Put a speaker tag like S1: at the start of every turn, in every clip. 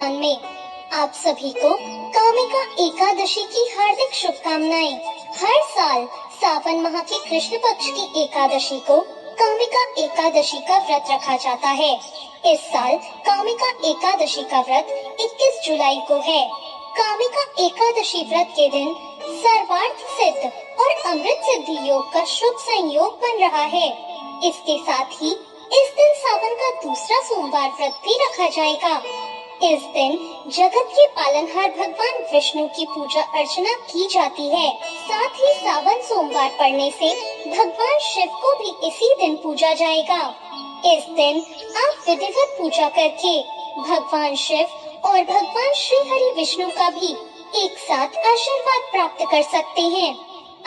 S1: में आप सभी को कामिका एकादशी की हार्दिक शुभकामनाएं। हर साल सावन माह के कृष्ण पक्ष की एकादशी को कामिका एकादशी का व्रत रखा जाता है। इस साल कामिका एकादशी का व्रत 21 जुलाई को है। कामिका एकादशी व्रत के दिन सर्वार्थ सिद्ध और अमृत सिद्धि योग का शुभ संयोग बन रहा है। इसके साथ ही इस दिन सावन का दूसरा सोमवार व्रत भी रखा जाएगा। इस दिन जगत के पालनहार भगवान विष्णु की पूजा अर्चना की जाती है। साथ ही सावन सोमवार पड़ने से भगवान शिव को भी इसी दिन पूजा जाएगा। इस दिन आप विधिवत पूजा करके भगवान शिव और भगवान श्री हरि विष्णु का भी एक साथ आशीर्वाद प्राप्त कर सकते हैं।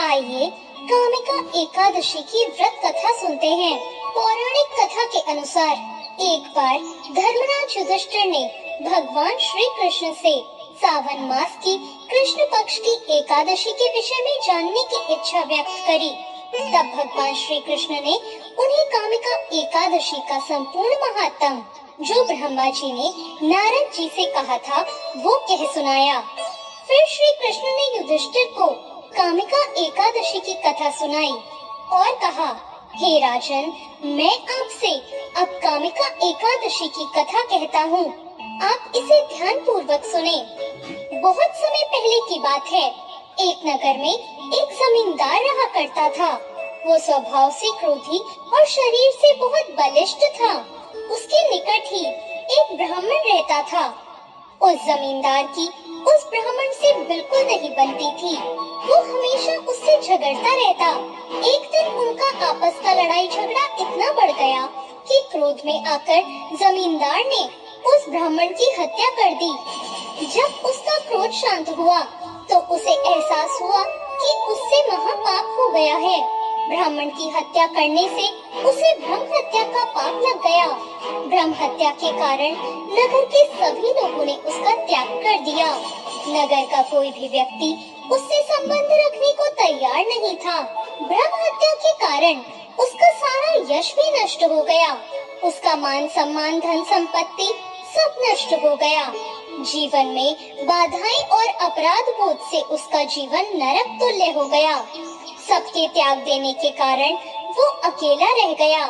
S1: आइए कामिका एकादशी की व्रत कथा सुनते हैं। पौराणिक कथा के अनुसार एक बार धर्मराज युधिष्ठिर ने भगवान श्री कृष्ण से सावन मास की कृष्ण पक्ष की एकादशी के विषय में जानने की इच्छा व्यक्त करी। तब भगवान श्री कृष्ण ने उन्हें कामिका एकादशी का संपूर्ण महात्म जो ब्रह्मा जी ने नारद जी से कहा था वो कह सुनाया। फिर श्री कृष्ण ने युधिष्ठिर को कामिका एकादशी की कथा सुनाई और कहा, हे राजन, मैं आपसे अब कामिका एकादशी की कथा कहता हूँ। आप इसे ध्यान पूर्वक सुने। बहुत समय पहले की बात है। एक नगर में एक जमींदार रहा करता था। वो स्वभाव से क्रोधी और शरीर से बहुत बलिष्ठ था। उसके निकट ही एक ब्राह्मण रहता था। उस जमींदार की उस ब्राह्मण से बिल्कुल नहीं बनती थी। वो हमेशा उससे झगड़ता रहता। एक दिन उनका आपस का लड़ाई झगड़ा इतना बढ़ गया कि क्रोध में आकर जमींदार ने उस ब्राह्मण की हत्या कर दी। जब उसका क्रोध शांत हुआ तो उसे एहसास हुआ कि उससे महापाप हो गया है। ब्राह्मण की हत्या करने से उसे ब्रह्म हत्या का पाप लग गया। ब्रह्म हत्या के कारण नगर के सभी लोगों ने उसका त्याग कर दिया। नगर का कोई भी व्यक्ति उससे संबंध रखने को तैयार नहीं था। ब्रह्म हत्या के कारण उसका सारा यश भी नष्ट हो गया। उसका मान सम्मान, धन संपत्ति सब नष्ट हो गया। जीवन में बाधाएं और अपराध बोध से उसका जीवन नरक तुल्य हो गया। सबके त्याग देने के कारण वो अकेला रह गया।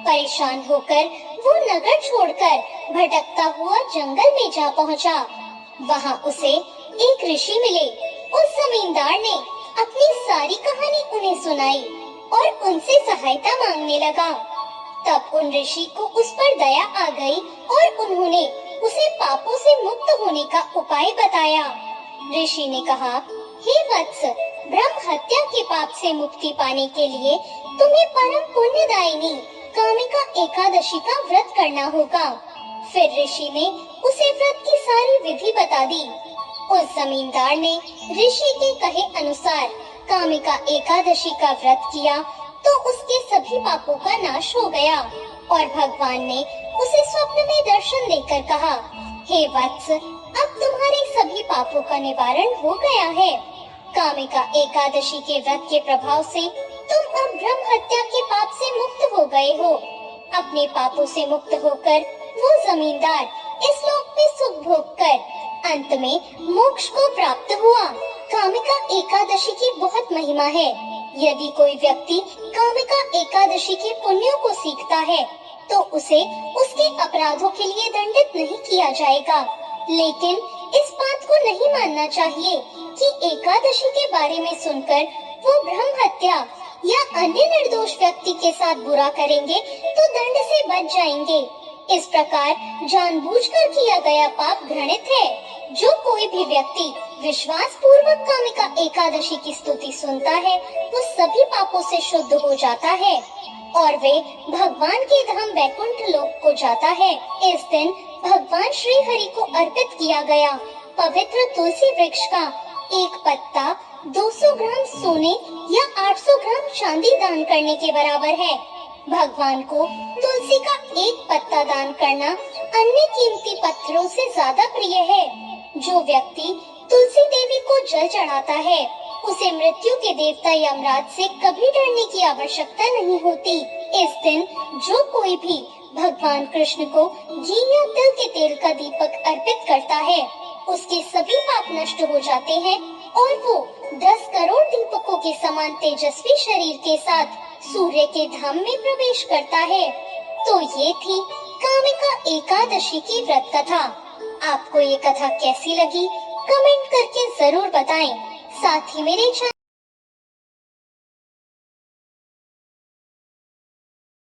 S1: परेशान होकर वो नगर छोड़कर भटकता हुआ जंगल में जा पहुंचा। वहां उसे एक ऋषि मिले। उस जमींदार ने अपनी सारी कहानी उन्हें सुनाई और उनसे सहायता मांगने लगा। तब उन ऋषि को उस पर दया आ गई और उन्होंने उसे पापों से मुक्त होने का उपाय बताया। ऋषि ने कहा, हे वत्स, ब्रह्म हत्या के पाप से मुक्ति पाने के लिए तुम्हें परम पुण्यदायिनी कामिका एकादशी का व्रत करना होगा। फिर ऋषि ने उसे व्रत की सारी विधि बता दी। उस जमींदार ने ऋषि के कहे अनुसार कामिका एकादशी का व्रत किया तो उसके सभी पापों का नाश हो गया और भगवान ने उसे स्वप्न में दर्शन देकर कहा, हे वत्स, अब तुम्हारे सभी पापों का निवारण हो गया है। कामिका एकादशी के व्रत के प्रभाव से तुम अब ब्रह्म हत्या के पाप से मुक्त हो गए हो। अपने पापों से मुक्त होकर वो जमींदार इस लोक में सुख भोग कर अंत में मोक्ष को प्राप्त हुआ। कामिका एकादशी की बहुत महिमा है। यदि कोई व्यक्ति कामिका एकादशी के पुण्यों को सीखता है तो उसे उसके अपराधों के लिए दंडित नहीं किया जाएगा। लेकिन इस बात को नहीं मानना चाहिए कि एकादशी के बारे में सुनकर वो ब्रह्म हत्या या अन्य निर्दोष व्यक्ति के साथ बुरा करेंगे तो दंड से बच जाएंगे। इस प्रकार जानबूझकर किया गया पाप घृणित है। जो कोई भी व्यक्ति विश्वास पूर्वक कामिका एकादशी की स्तुति सुनता है वो सभी पापों से शुद्ध हो जाता है और वे भगवान के धाम वैकुंठ लोक को जाता है। इस दिन भगवान श्री हरि को अर्पित किया गया पवित्र तुलसी वृक्ष का एक पत्ता 200 ग्राम सोने या 800 ग्राम चांदी दान करने के बराबर है। भगवान को तुलसी का एक पत्ता दान करना अन्य कीमती पत्थरों से ज्यादा प्रिय है। जो व्यक्ति तुलसी देवी को जल चढ़ाता है उसे मृत्यु के देवता यमराज से कभी डरने की आवश्यकता नहीं होती। इस दिन जो कोई भी भगवान कृष्ण को घी या तिल के तेल का दीपक अर्पित करता है, उसके सभी पाप नष्ट हो जाते हैं और वो 10 करोड़ दीपकों के समान तेजस्वी शरीर के साथ सूर्य के धाम में प्रवेश करता है। तो ये थी कामिका एकादशी की व्रत कथा। आपको ये कथा कैसी लगी? कमेंट करके जरूर बताएं। साथ ही मेरे